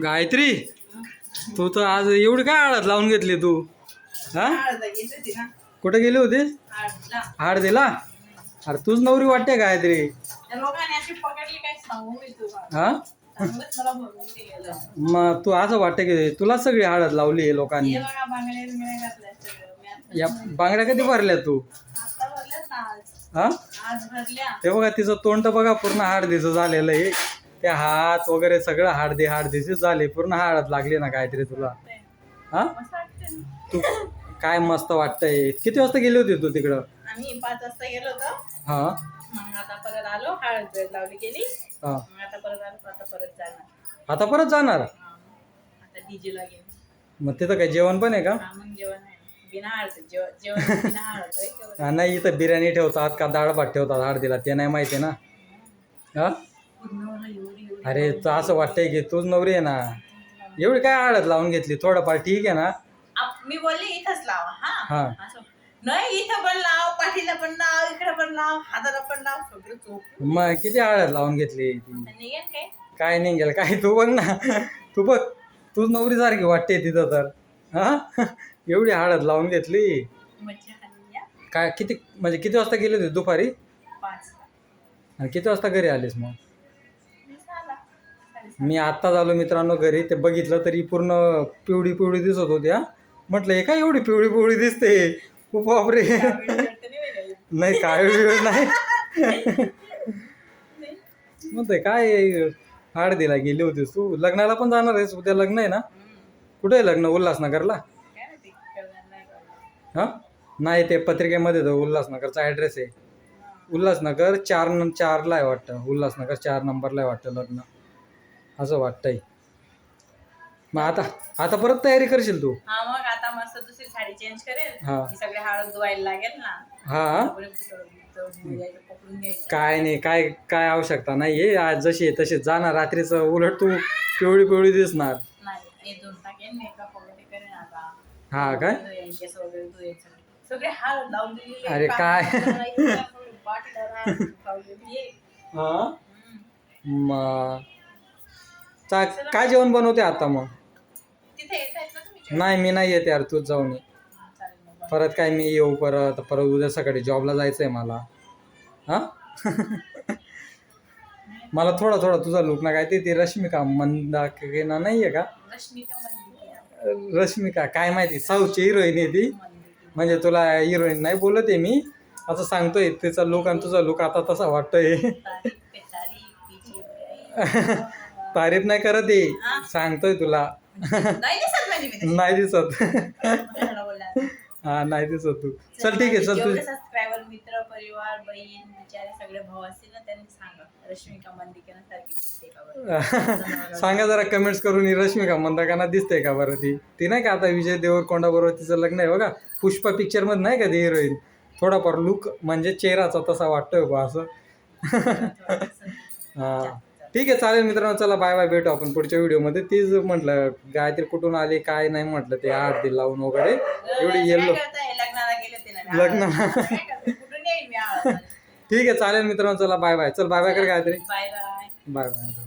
गायत्री, तू तर आज एवढी काय हळद लावून घेतली तू? हा, कुठे गेली होतीस? हळदीला? अरे तूच नवरी वाटते गायत्री. हा, मग तू असं वाटतं की तुला सगळी हळद लावली आहे लोकांनी. या बांगड्या कधी भरल्या तू? हा, ते बघा तिचं तोंड तर बघा पूर्ण हळदीचं झालेलं आहे. ते हात वगैरे सगळं हळदीचीच झाले, पूर्ण हळद लागली ना गायत्री तुला. हा, तू काय मस्त वाटतंय. किती वाजता गेली होती तू तिकडं? आम्ही 5 वाजता गेलो होतो. हा, मग आता परत आलो, हळद लावली गेली. हा, मग आता परत आलो, आता परत जाणार. आता परत जाणार? आता डीजेला गेलो. मग तिथं काय जेवण पण आहे का? हा, मग जेवण आहे. बिना हळद जेवण बिना हळद आहे. हा, नाही इथं बिर्याणी ठेवतात का डाळ भात ठेवतात हळदीला ते नाही माहिती ना. हा, अरे तर असं वाटतंय की तूच नवरी आहे ना. एवढी काय हळद लावून घेतली? थोडंफार ठीक आहे ना. मी बोलले इथंच लावा. हा, असं नाही, इथं पण लाव, पाठीला पण लाव, इकडे पण लाव, हाताला पण लाव, सगळं चोप. मग किती हळद लावून घेतली ती? निघेल काय? काय नाही गेलं काय. तू बघ ना, तू बघ, तूच नवरी सारखी वाटते तिथं तर. हा, एवढी हळद लावून घेतली. मच्छी खाल्ली या. काय किती म्हणजे किती वाजता गेली होती दुपारी? 5. आणि किती वाजता घरी आलीस मग? मी 6ला. मी आत्ताच आलो मित्रांनो घरी. ते बघितलं तरी पूर्ण पिवळी पिवळी दिसत होती. हा, म्हटलं हे काय एवढी पिवळी पिवळी दिसते. खूप बापरे. नाही काय वेळ नाही. म्हणते काय हळदीला गेली होतीस तू? लग्नाला पण जाणार आहेस? उद्या लग्न आहे ना. कुठे आहे लग्न? उल्हासनगरला? हा, नाही ते पत्रिकेमध्ये तर उल्हासनगरचा ॲड्रेस आहे. उल्हासनगर 4 आहे वाटतं. उल्हासनगर 4 नंबरला आहे वाटतं लग्न, असं वाटतंय. मग आता परत तयारी करशील तू? हा, मग आता मस्त दुसरी साडी चेंज करेल. हा, सगळे हळद धुवायला लागेल ना. हा, पकडून घ्यायचं. काय नाही, काय काय आवश्यकता नाही आहे. आज जशी आहे तशीच जाणार. रात्रीचं उलट तू पिवळी पिवळी दिसणार. नाही, हे धुवून टाकेन, मेकअप वगैरे करेन आता. हा काय? केस वगैरे धुवायचं. सगळे हळद लावलेली. अरे काय? हा, मग काय जेवण बनवते आता मग? तिथे येतायत ना तुम्ही? नाही मी नाही येते यार, तूच जाऊन ये. चालेल मग. परत काय मी येऊ परत उद्या सकाळी जॉबला जायचं आहे मला. हा, मला थोडा तुझा लुक ना काय ते रश्मिका मंदाना नाही आहे का? रश्मिका काय माहिती, साऊथची हिरोईन आहे ती. म्हणजे तुला हिरोईन नाही बोलत आहे मी, असं सांगतोय तिचा लुक आणि तुझा लुक आता तसा वाटतोय. तारीफ नाही करत आहे, सांगतोय तुला. नाही दिसत. हा, नाही दिसत तू. चल ठीक आहे, चल तू. सबस्क्रायबर, मित्र, परिवार, बहीण, बिचारे सगळे भाऊ असतील ना, त्यांनी सांगा रश्मिका मंदाना सारखी दिसते का बरं. सांगा जरा कमेंट्स करून, ही रश्मिका मंदाना दिसते का बरं? ती नाही का आता विजय देवरकोंडा बरोबर तिचं लग्न आहे बघा, पुष्पा पिक्चर मध्ये नाही का ती हिरोईन? थोडाफार लुक म्हणजे चेहराचा तसा वाटतोय बा असं. हा, ठीक आहे, चालेल मित्रांनो. चला बाय बाय, भेटू आपण पुढच्या व्हिडिओमध्ये. तीच म्हटलं गायत्री कुठून आली काय नाही म्हटलं, ते हळदी लावून वगैरे एवढी येल्लो लग्न. ठीक आहे, चालेल मित्रांनो. चला बाय बाय. चल बाय बाय कर Gayatri. Bye bye. Bye bye.